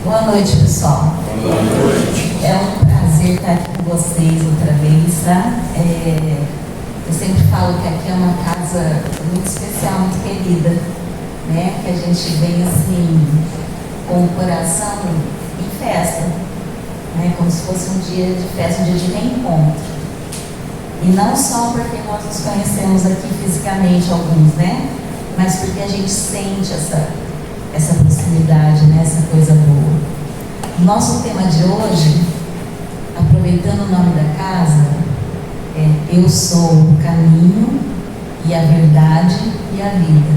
Boa noite, pessoal. Boa noite. É um prazer estar aqui com vocês outra vez, tá? Eu sempre falo que aqui é uma casa muito especial, muito querida, né? Que a gente vem assim, com o coração em festa, né? Como se fosse um dia de festa, um dia de reencontro. E não só porque nós nos conhecemos aqui fisicamente, alguns, né? Mas porque a gente sente essa proximidade, né? Essa coisa boa. Nosso tema de hoje, aproveitando o nome da casa, é Eu sou o caminho e a verdade e a vida.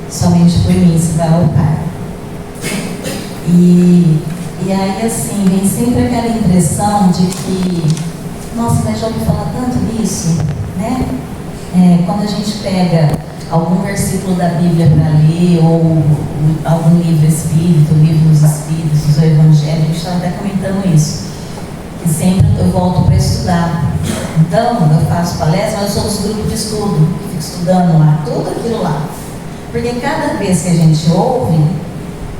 Somente por mim se vai ao Pai. E aí assim, vem sempre aquela impressão de que, nossa, mas já ouvi falar tanto disso, né? Quando a gente pega algum versículo da Bíblia para ler, ou algum livro espírito, o livro dos Espíritos, o Evangelho, a gente estava até comentando isso, que sempre eu volto para estudar. Então, eu faço palestra, mas eu sou dos grupos de estudo, que fico estudando lá, tudo aquilo lá. Porque cada vez que a gente ouve,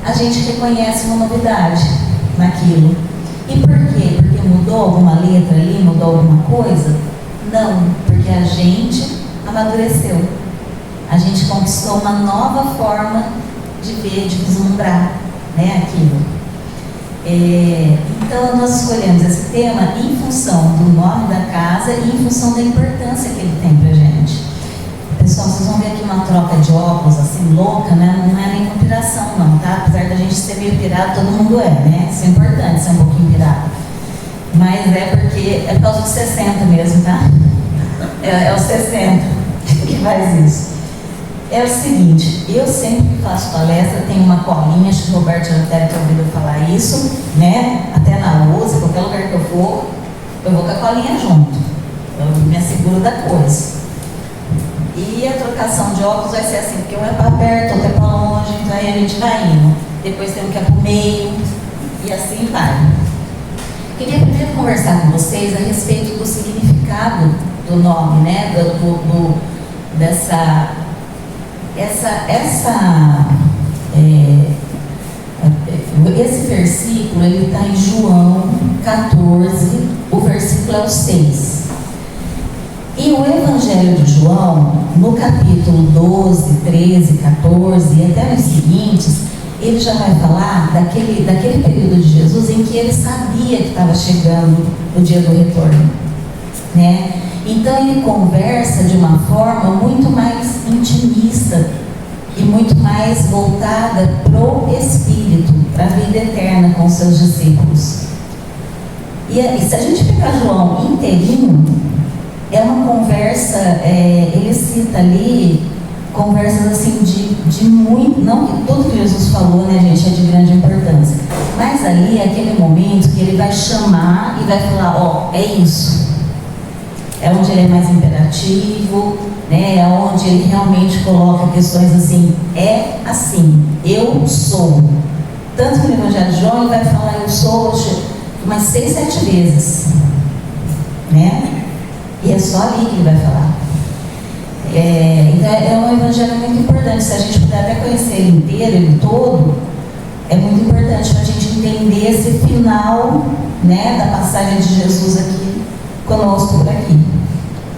a gente reconhece uma novidade naquilo. E por quê? Porque mudou alguma letra ali, mudou alguma coisa? Não, porque a gente amadureceu. A gente conquistou uma nova forma de ver, de vislumbrar, né, aquilo. Então, nós escolhemos esse tema em função do nome da casa e em função da importância que ele tem pra gente. Pessoal, vocês vão ver aqui uma troca de óculos, assim, louca, né? Não é nem com piração, não, tá? Apesar da gente ser meio pirado, todo mundo é, né? Isso é importante, ser um pouquinho pirado. Mas é porque é por causa dos 60 mesmo, tá? É os 60 que faz isso. É o seguinte, eu sempre que faço palestra tenho uma colinha, acho que o Roberto já deve ter ouvido eu falar isso, né? Até na USA, qualquer lugar que eu for, eu vou com a colinha junto. Eu me asseguro da coisa. E a trocação de óculos vai ser assim, porque um é para perto, outro é para longe, então aí a gente vai indo. Depois tem um que é para o meio, e assim vai. Queria primeiro conversar com vocês a respeito do significado do nome, né? Esse versículo, ele está em João 14, o versículo é o 6. E o Evangelho de João, no capítulo 12, 13, 14 e até nos seguintes, ele já vai falar daquele período de Jesus em que ele sabia que estava chegando o dia do retorno, né? Então ele conversa de uma forma muito mais intimista e muito mais voltada para o Espírito, para a vida eterna com os seus discípulos. E se a gente pegar João inteirinho, é uma conversa, ele cita ali conversas assim de muito, não que tudo que Jesus falou, né, gente, é de grande importância, mas ali é aquele momento que ele vai chamar e vai falar, ó, é isso. É onde ele é mais imperativo, né? É onde ele realmente coloca questões assim, é assim, eu sou. Tanto que no Evangelho de João ele vai falar eu sou umas 6, 7 vezes, né? E é só ali que ele vai falar. Então é um evangelho muito importante. Se a gente puder até conhecer ele inteiro, ele todo, é muito importante para a gente entender esse final, né, da passagem de Jesus aqui conosco por aqui,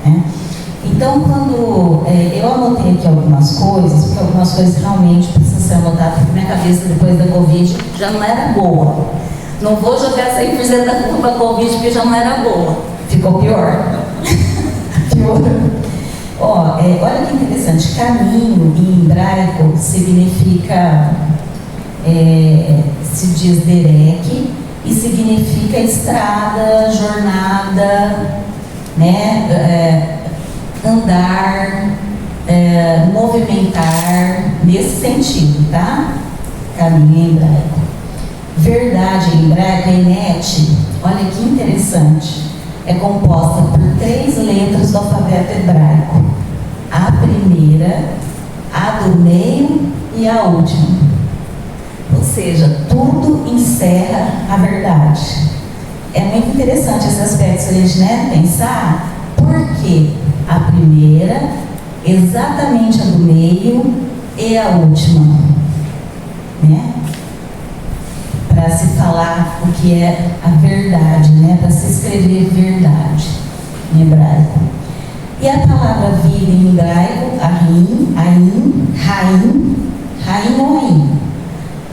né? Então, quando eu anotei aqui algumas coisas, porque algumas coisas realmente precisam ser anotadas, porque minha cabeça depois da Covid já não era boa. Não vou jogar 100% da culpa da Covid, porque já não era boa. Ficou pior. Pior. Olha que interessante. Caminho em hebraico significa, se diz derek, e significa estrada, jornada, né? Andar, movimentar, nesse sentido, tá? Caminho em hebraico. Verdade em hebraico, emet, olha que interessante, é composta por 3 letras do alfabeto hebraico. A primeira, a do meio e a última. Ou seja, tudo encerra a verdade. É muito interessante esse aspecto, se a gente, né, pensar, porque a primeira, exatamente a do meio e a última, né? para se falar o que é a verdade, né? Para se escrever verdade em hebraico. E a palavra vida em hebraico, Raim ou Aim,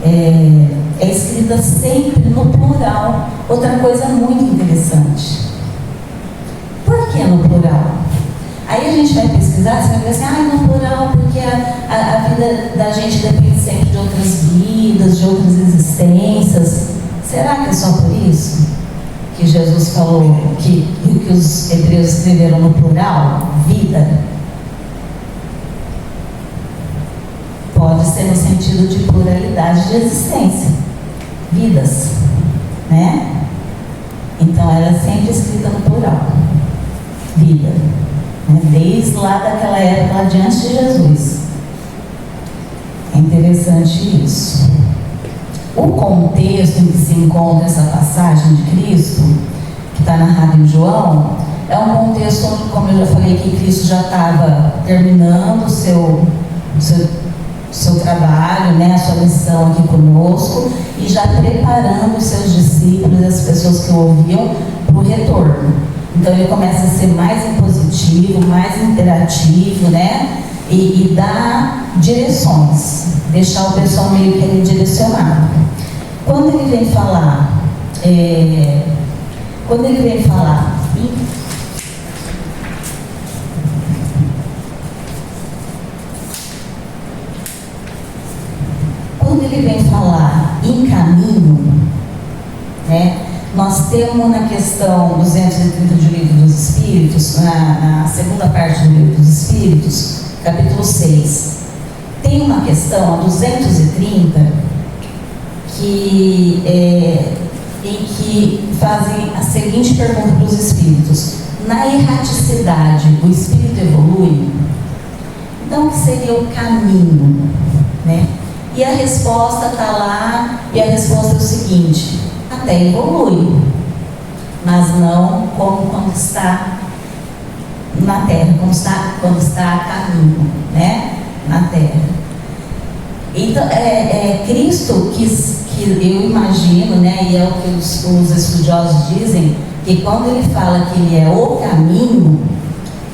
é escrita sempre no plural. Outra coisa muito interessante. Por que no plural? Aí a gente vai pesquisar, você vai ver assim, no plural, porque a vida da gente depende sempre de outras vidas, de outras existências. Será que é só por isso que Jesus falou que os hebreus escreveram no plural? Vida. Pode ser no sentido de pluralidade de existência. Vidas, né? Então ela é sempre escrita no plural. Vida. Desde lá daquela época, lá diante de Jesus. É interessante isso. O contexto em que se encontra essa passagem de Cristo, que está narrado em João, é um contexto onde, como eu já falei, que Cristo já estava terminando o seu trabalho, né, a sua missão aqui conosco, e já preparando os seus discípulos, as pessoas que o ouviam, para o retorno. Então ele começa a ser mais impositivo, mais interativo, né? E dar direções, deixar o pessoal meio que ali direcionado. Quando ele vem falar, quando ele vem falar em caminho, né? Nós temos na questão 230 do Livro dos Espíritos, na segunda parte do Livro dos Espíritos, capítulo 6, tem uma questão, a 230, em que fazem a seguinte pergunta para os espíritos: na erraticidade, o espírito evolui? Então, o que seria o caminho, né? E a resposta está lá, e a resposta é o seguinte: até evolui, mas não como quando está na Terra, quando está a caminho, né? Na Terra. Então, Cristo quis, que eu imagino, né? E é o que os estudiosos dizem, que quando ele fala que ele é o caminho,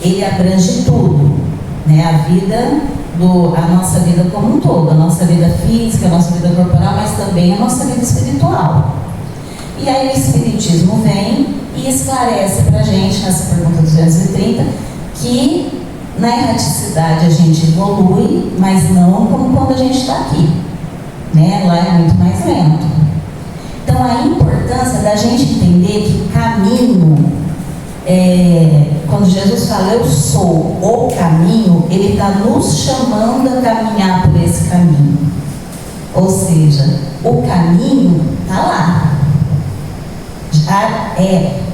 ele abrange tudo, né? A nossa vida como um todo, a nossa vida física, a nossa vida corporal, mas também a nossa vida espiritual. E aí o Espiritismo vem e esclarece para a gente, nessa pergunta 230, que na erraticidade a gente evolui, mas não como quando a gente está aqui, né? Lá é muito mais lento. Então a importância da gente entender que o caminho, quando Jesus fala eu sou o caminho, ele está nos chamando a caminhar por esse caminho. Ou seja, o caminho está lá.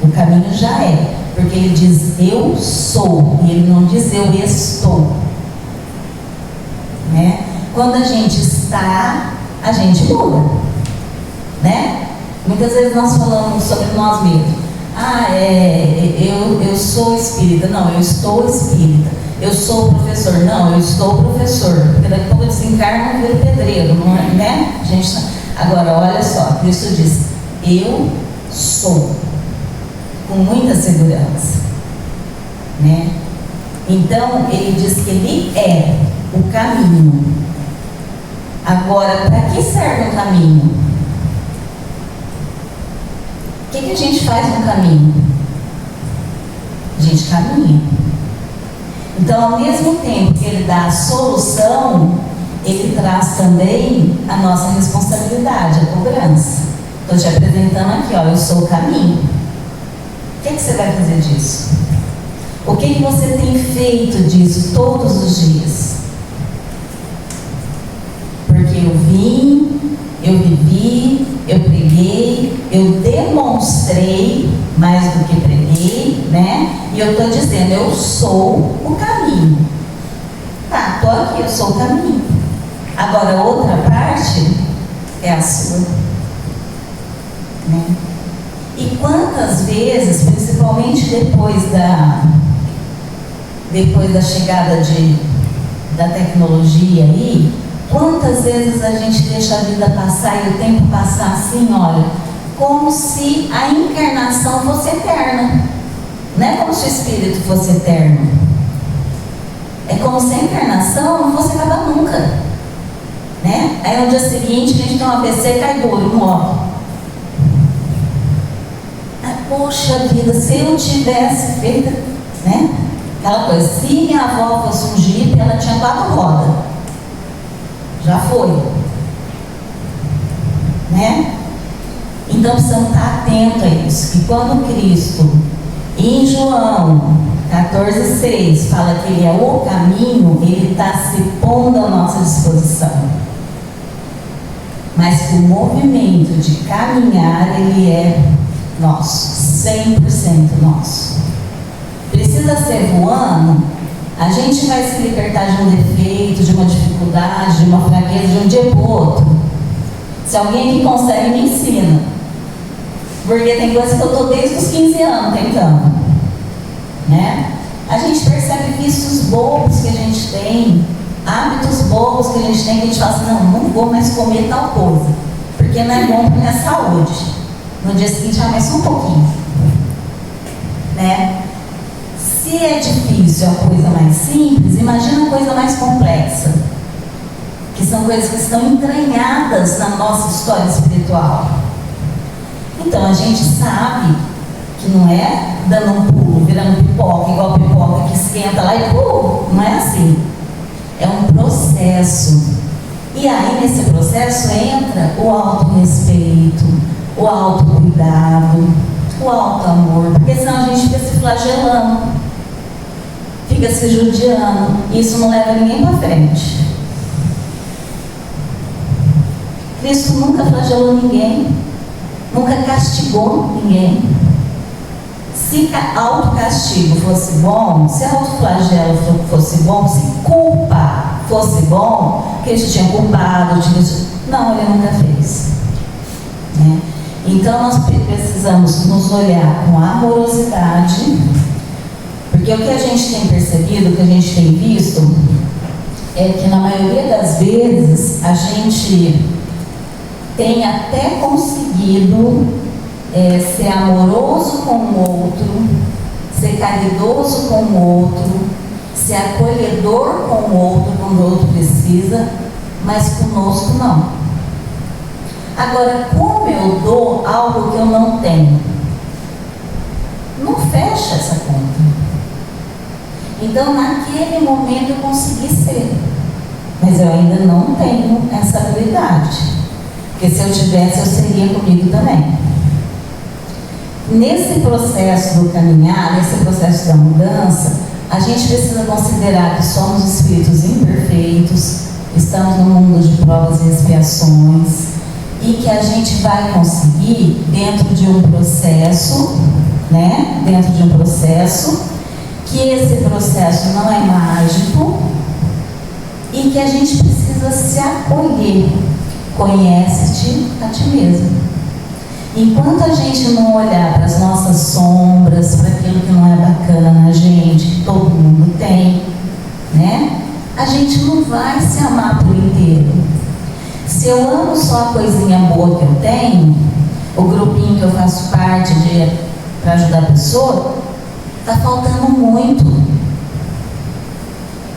O caminho já é, porque ele diz eu sou, e ele não diz eu estou, né? Quando a gente está, a gente muda, né? Muitas vezes nós falamos sobre nós mesmos: eu sou espírita. Não, eu estou espírita. Eu sou professor. Não, eu estou professor, porque daqui a pouco eu desencarno e viro pedreiro, não é, né? Agora, olha só, Cristo diz eu sou, com muita segurança, né? Então ele diz que ele é o caminho. Agora, para que serve o caminho? O que a gente faz no caminho? A gente caminha. Então, ao mesmo tempo que ele dá a solução, ele traz também a nossa responsabilidade, a cobrança. Estou te apresentando aqui, ó, eu sou o caminho. O que você vai fazer disso? O que você tem feito disso todos os dias? Porque eu vim, eu vivi, eu preguei, eu demonstrei mais do que preguei, né? E eu estou dizendo, eu sou o caminho. Tá, estou aqui, eu sou o caminho. Agora, a outra parte é a sua. Né? E quantas vezes, principalmente depois da chegada da tecnologia aí, Quantas vezes a gente deixa a vida passar e o tempo passar assim, olha, como se a encarnação fosse eterna. Não é como se o espírito fosse eterno. É como se a encarnação não fosse acabar nunca. Né? Aí no dia seguinte a gente tem um AVC, cai duro, morre. Poxa vida, se eu tivesse feito, né? Aquela coisa, se minha avó fosse um jipe, ela tinha 4 rodas. Já foi. Né? Então precisamos estar atentos a isso. Que quando Cristo, em João 14,6, fala que Ele é o caminho, Ele está se pondo à nossa disposição. Mas o movimento de caminhar, ele é nosso, 100% nosso. Precisa ser voando, a gente vai se libertar de um defeito, de uma dificuldade, de uma fraqueza, de um dia para o outro. Se alguém que consegue, me ensina. Porque tem coisa que eu estou desde os 15 anos tentando. Né? A gente percebe vícios bobos que a gente tem, hábitos bobos que a gente tem, que a gente fala assim, não vou mais comer tal coisa, porque não é bom para minha saúde. No dia seguinte, mais um pouquinho. Né? Se é difícil a coisa mais simples, imagina a coisa mais complexa, que são coisas que estão entranhadas na nossa história espiritual. Então a gente sabe que não é dando um pulo, virando pipoca, igual pipoca que esquenta lá e não é assim. É um processo. E aí nesse processo entra o autorrespeito, o autocuidado, o autoamor, porque senão a gente fica se flagelando, fica se judiando, e isso não leva ninguém para frente. Cristo nunca flagelou ninguém, nunca castigou ninguém. Se autocastigo fosse bom, se autoflagelo fosse bom, se culpa fosse bom, Cristo tinha culpado, não, Ele nunca fez. Né? Então nós precisamos nos olhar com amorosidade, porque o que a gente tem percebido, o que a gente tem visto, é que na maioria das vezes a gente tem até conseguido ser amoroso com o outro, ser caridoso com o outro, ser acolhedor com o outro quando o outro precisa, mas conosco não. Agora, como eu dou algo que eu não tenho? Não fecha essa conta. Então, naquele momento eu consegui ser, mas eu ainda não tenho essa habilidade, porque se eu tivesse, eu seria comigo também. Nesse processo do caminhar, nesse processo da mudança, a gente precisa considerar que somos espíritos imperfeitos, estamos no mundo de provas e expiações, e que a gente vai conseguir, dentro de um processo, né? Dentro de um processo, que esse processo não é mágico e que a gente precisa se acolher. Conhece-te a ti mesmo. Enquanto a gente não olhar para as nossas sombras, para aquilo que não é bacana na gente, que todo mundo tem, né? A gente não vai se amar por inteiro. Se eu amo só a coisinha boa que eu tenho, o grupinho que eu faço parte para ajudar a pessoa, está faltando muito,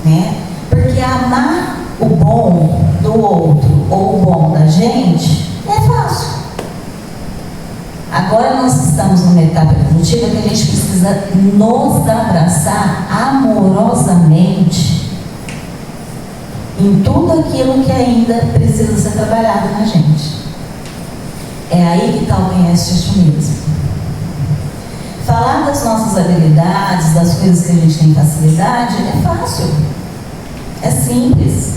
né? Porque amar o bom do outro ou o bom da gente é fácil. Agora nós estamos numa etapa evolutiva que a gente precisa nos abraçar amorosamente em tudo aquilo que ainda precisa ser trabalhado na gente. É aí que está o conhece-te mesmo. Falar das nossas habilidades, das coisas que a gente tem facilidade, é fácil. É simples.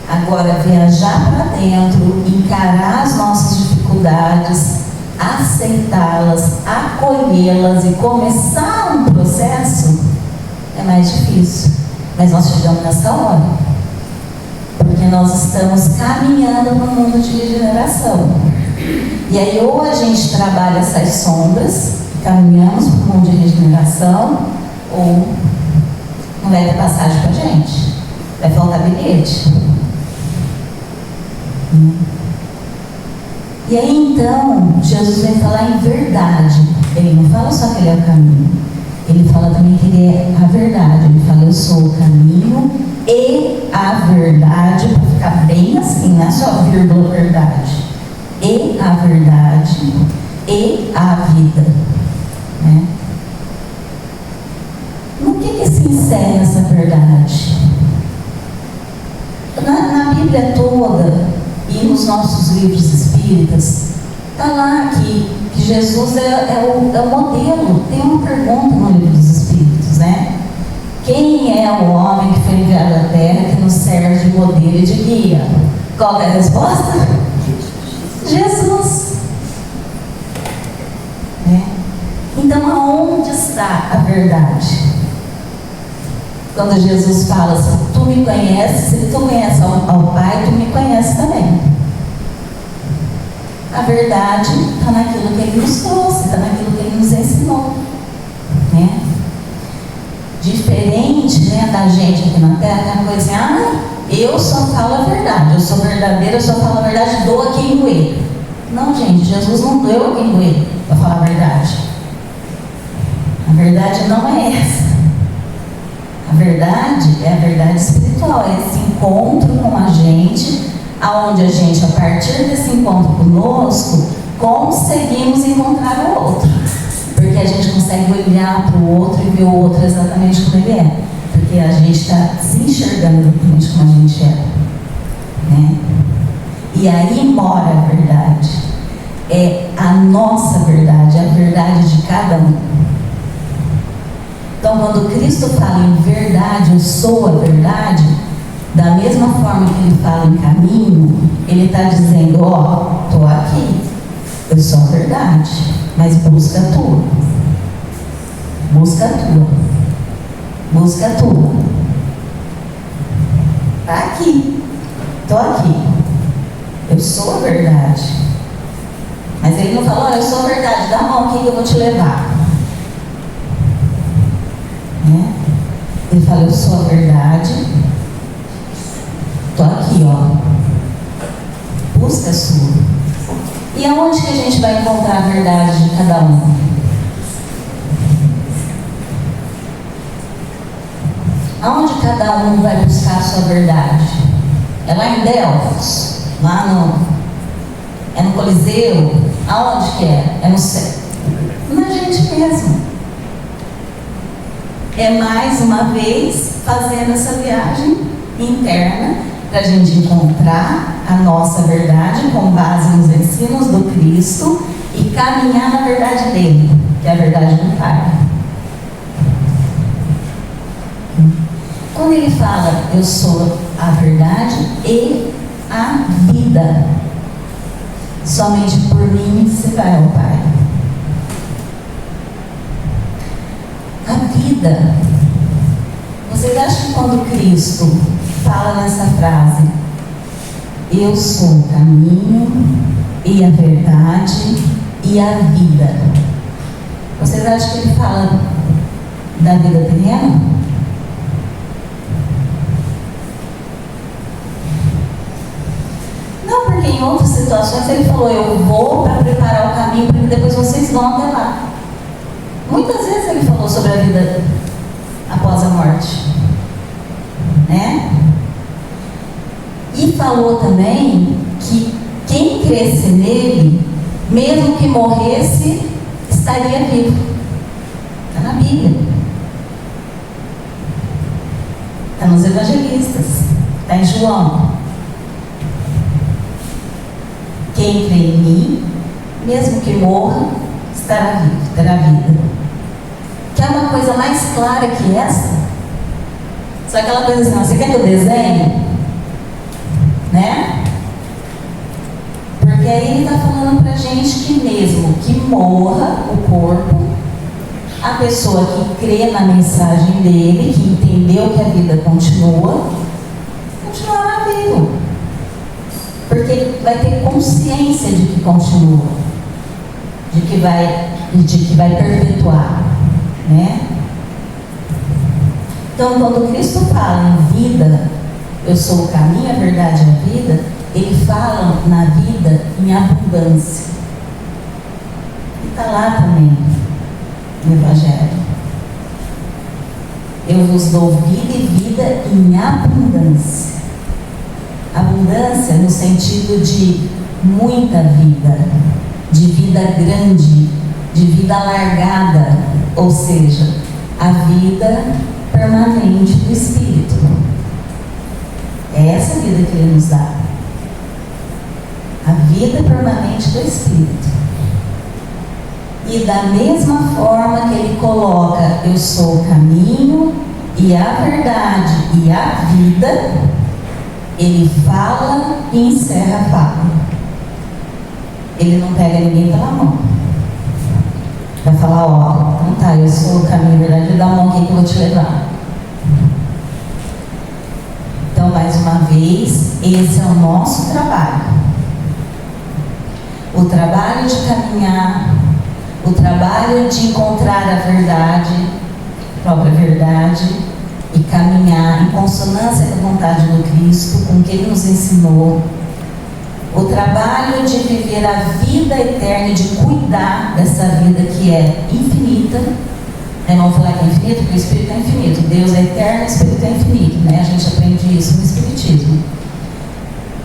Agora, viajar para dentro, encarar as nossas dificuldades, aceitá-las, acolhê-las e começar um processo é mais difícil. Mas nós chegamos nessa hora, porque nós estamos caminhando no mundo de regeneração. E aí ou a gente trabalha essas sombras, caminhamos para o mundo de regeneração, ou não vai ter passagem para a gente, vai faltar bilhete. E aí então, Jesus vem falar em verdade. Ele não fala só que ele é o caminho. Ele fala também que ele é a verdade. Ele fala, eu sou o caminho e a verdade, para ficar bem assim, não é só vírgula verdade. E a verdade e a vida. Né? No que se encerra essa verdade? Na Bíblia toda e nos nossos livros espíritas, está lá que Jesus é o modelo. Tem uma pergunta no livro dos Espíritos, né? Quem é o homem que foi enviado à Terra que nos serve de modelo e de guia? Qual é a resposta? Jesus. Então, aonde está a verdade? Quando Jesus fala assim, tu me conheces, se tu conheces ao Pai, tu me conheces também. A verdade está naquilo que Ele nos trouxe, está naquilo que Ele nos ensinou. Né? Diferente, né, da gente aqui na Terra, tem uma coisa assim, eu só falo a verdade, eu sou verdadeira, eu só falo a verdade, dou a quem doer. Não, gente, Jesus não deu a quem doer para falar a verdade. A verdade não é essa. A verdade é a verdade espiritual, é esse encontro com a gente, aonde a gente, a partir desse encontro conosco, conseguimos encontrar o outro. Porque a gente consegue olhar para o outro e ver o outro exatamente como ele é. Porque a gente está se enxergando exatamente como a gente é. Né? E aí mora a verdade. É a nossa verdade, a verdade de cada um. Então, quando Cristo fala em verdade, eu sou a verdade, da mesma forma que Ele fala em caminho, Ele está dizendo, estou aqui, eu sou a verdade, mas busca a tua. Busca a tua. Busca a tua. Está aqui. Estou aqui. Eu sou a verdade. Mas Ele não falou, eu sou a verdade, dá a mão aqui que eu vou te levar. Ele fala, eu sou a verdade, estou aqui, busca a sua. E aonde que a gente vai encontrar a verdade de cada um? Aonde cada um vai buscar a sua verdade? É lá em Delfos? É no Coliseu? Aonde que é? É no céu? Na gente mesmo. É mais uma vez fazendo essa viagem interna para a gente encontrar a nossa verdade com base nos ensinos do Cristo e caminhar na verdade dele, que é a verdade do Pai. Quando ele fala, eu sou a verdade e a vida, somente por mim se vai ao Pai. A vida. Vocês acham que quando Cristo fala nessa frase, eu sou o caminho e a verdade e a vida, vocês acham que Ele fala da vida terrena? Não, porque em outras situações Ele falou, eu vou para preparar o caminho para que depois vocês vão até lá. Muitas vezes Ele falou sobre a vida após a morte, né? E falou também que quem cresce nele, mesmo que morresse, estaria vivo. Está na Bíblia. Está nos Evangelistas. Está em João. Quem crê em mim, mesmo que morra, estará vivo, terá vida. Quer uma coisa mais clara que essa? Só aquela coisa assim, você quer que eu desenhe? Né? Porque aí ele está falando pra gente que mesmo que morra o corpo, a pessoa que crê na mensagem dele, que entendeu que a vida continua, continuará vivo. Porque vai ter consciência de que continua, de que vai perpetuar. Né? Então, quando Cristo fala em vida, eu sou o caminho, a verdade e a vida, ele fala na vida em abundância. E está lá também no Evangelho. Eu vos dou vida e vida em abundância. Abundância no sentido de muita vida, de vida grande, de vida alargada, ou seja, a vida permanente do Espírito. É essa vida que Ele nos dá. A vida permanente do Espírito. E da mesma forma que Ele coloca, eu sou o caminho e a verdade e a vida, Ele fala e encerra a fala. Ele não pega ninguém pela mão. Vai falar, ó, então tá, eu sou o caminho e a verdade, dá a mão aqui que eu vou te levar. Então, mais uma vez, esse é o nosso trabalho. O trabalho de caminhar, o trabalho de encontrar a verdade, a própria verdade, e caminhar em consonância com a vontade do Cristo, com o que Ele nos ensinou. O trabalho de viver a vida eterna e de cuidar dessa vida que é infinita. Vamos falar que é infinito, porque o Espírito é infinito. Deus é eterno, o Espírito é infinito. Né? A gente aprende isso no Espiritismo.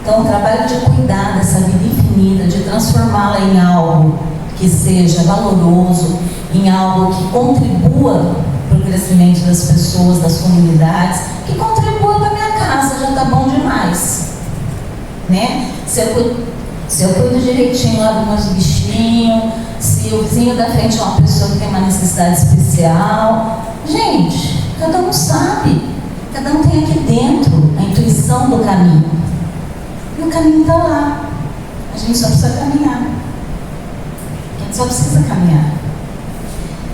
Então, o trabalho de cuidar dessa vida infinita, de transformá-la em algo que seja valoroso, em algo que contribua para o crescimento das pessoas, das comunidades, que contribua para a minha casa, já está bom demais. Né? Se eu cuido direitinho lá dos meus bichinhos, se o vizinho da frente é uma pessoa que tem uma necessidade especial, gente, cada um sabe, cada um tem aqui dentro a intuição do caminho. E o caminho está lá. A gente só precisa caminhar. A gente só precisa caminhar.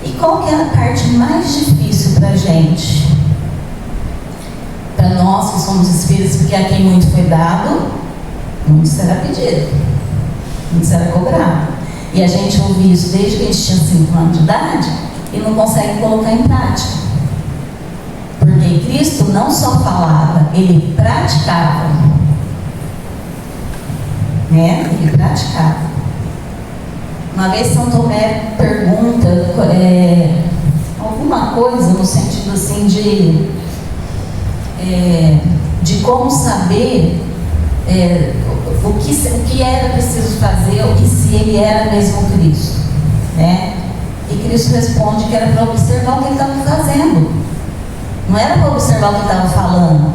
E qual que é a parte mais difícil para a gente? Para nós que somos espíritos, porque a quem muito foi dado, muito será pedido, muito será cobrado. E a gente ouve isso desde que a gente tinha 5 anos de idade e não consegue colocar em prática. Porque Cristo não só falava, Ele praticava. Né? Ele praticava. Uma vez São Tomé pergunta alguma coisa no sentido assim de como saber o que era preciso fazer e se ele era mesmo Cristo, né? E Cristo responde que era para observar o que ele estava fazendo, não era para observar o que ele estava falando.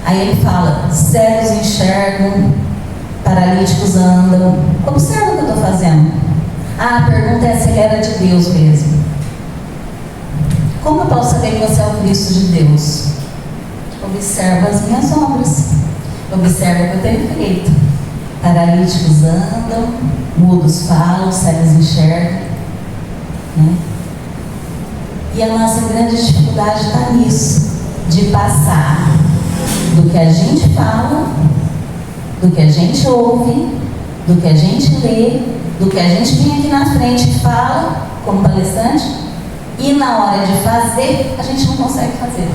Aí ele fala, cegos enxergam, paralíticos andam. Observa o que eu estou fazendo. A pergunta é se ele era de Deus mesmo. Como eu posso saber que você é o Cristo de Deus? Observa as minhas obras. Observa o que eu tenho feito. Paralíticos andam, mudos falam, cegos enxergam. Né? E a nossa grande dificuldade está nisso, de passar do que a gente fala, do que a gente ouve, do que a gente lê, do que a gente vem aqui na frente e fala, como palestrante, e na hora de fazer, a gente não consegue fazer.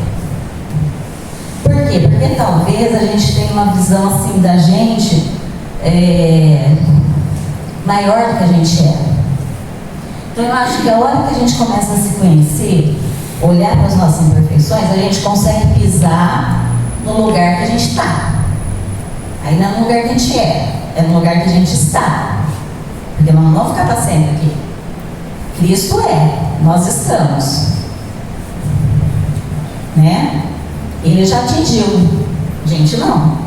Por quê? Porque talvez a gente tenha uma visão assim da gente maior do que a gente é. Então eu acho que a hora que a gente começa a se conhecer, olhar para as nossas imperfeições, a gente consegue pisar no lugar que a gente está. Aí não é no lugar que a gente é no lugar que a gente está. Porque nós não vamos ficar para sempre aqui. Cristo nós estamos. Né? Ele já atingiu, a gente não.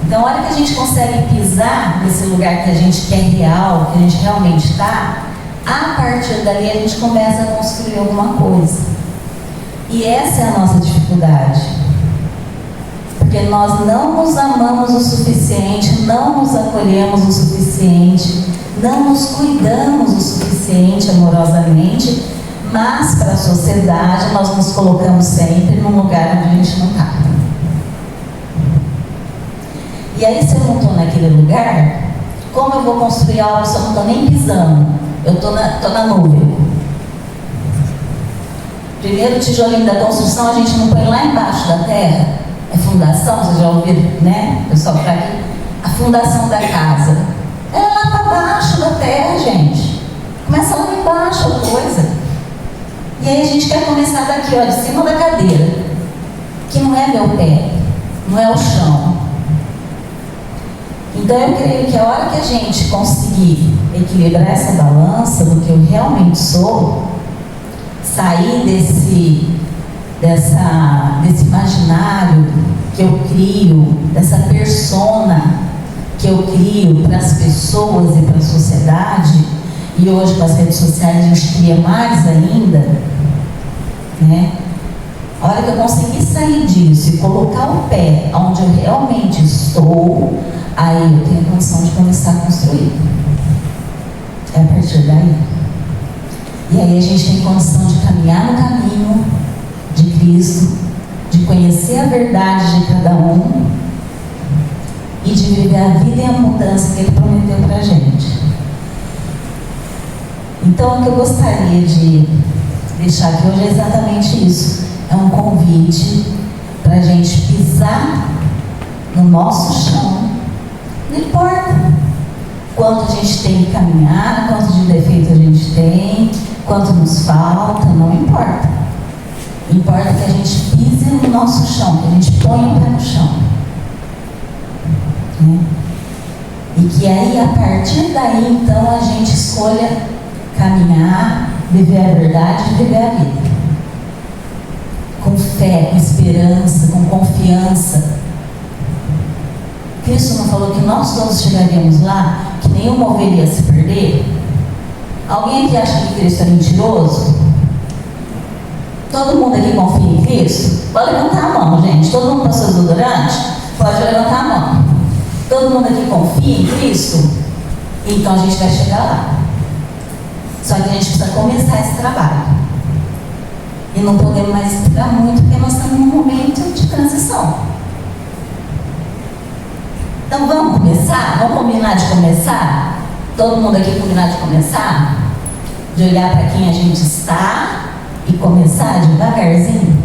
Então, a hora que a gente consegue pisar nesse lugar que a gente quer real, que a gente realmente está, a partir dali a gente começa a construir alguma coisa. E essa é a nossa dificuldade. Porque nós não nos amamos o suficiente, não nos acolhemos o suficiente, não nos cuidamos o suficiente amorosamente, mas para a sociedade nós nos colocamos sempre num lugar onde a gente não está. E aí, se eu não estou naquele lugar, como eu vou construir algo se eu não estou nem pisando? Eu estou na nuvem. Primeiro tijolinho da construção a gente não põe lá embaixo da terra, É fundação, vocês já ouviram, né? O pessoal que está aqui. A fundação da casa. É lá para baixo da terra, gente. Começa lá embaixo a coisa. E aí a gente quer começar daqui, ó, de cima da cadeira. Que não é meu pé, não é o chão. Então eu creio que a hora que a gente conseguir equilibrar essa balança do que eu realmente sou, sair desse imaginário que eu crio, dessa persona que eu crio para as pessoas e para a sociedade, e hoje com as redes sociais a gente cria mais ainda, né? A hora que eu conseguir sair disso e colocar o pé onde eu realmente estou, aí eu tenho a condição de começar a construir. É a partir daí. E aí a gente tem condição de caminhar no caminho de Cristo, de conhecer a verdade de cada um e de viver a vida e a mudança que Ele prometeu para a gente. Então, o que eu gostaria de deixar aqui hoje é exatamente isso. É um convite para a gente pisar no nosso chão. Não importa quanto a gente tem que caminhar, quanto de defeito a gente tem, quanto nos falta, não importa. Importa que a gente pise no nosso chão, que a gente ponha o pé no chão. Né? E que aí, a partir daí, então, a gente escolha caminhar, viver a verdade e viver a vida. Com fé, com esperança, com confiança. Cristo não falou que nós todos chegaríamos lá, que nenhuma ovelha ia se perder? Alguém aqui acha que Cristo é mentiroso? Todo mundo aqui confia em Cristo? Pode levantar a mão, gente. Todo mundo passou desodorante? Pode levantar a mão. Todo mundo aqui confia em Cristo? Então a gente vai chegar lá. Só que a gente precisa começar esse trabalho. E não podemos mais esperar muito, porque nós estamos num momento de transição. Então vamos começar? Vamos combinar de começar? Todo mundo aqui combinar de começar? De olhar para quem a gente está e começar devagarzinho?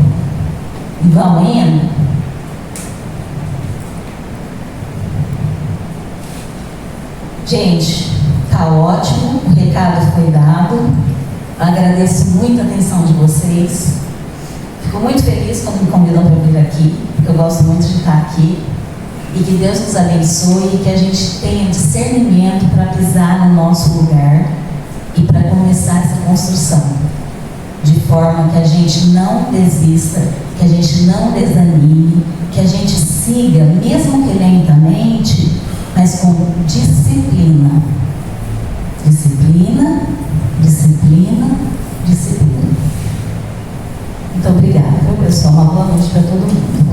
E vamos indo? Gente, tá ótimo, o recado foi dado. Eu agradeço muito a atenção de vocês. Fico muito feliz quando me convidam para vir aqui, porque eu gosto muito de estar aqui. E que Deus nos abençoe e que a gente tenha discernimento para pisar no nosso lugar e para começar essa construção. De forma que a gente não desista, que a gente não desanime, que a gente siga, mesmo que lentamente, mas com disciplina. Disciplina, disciplina, disciplina. Muito obrigada, pessoal. Uma boa noite para todo mundo.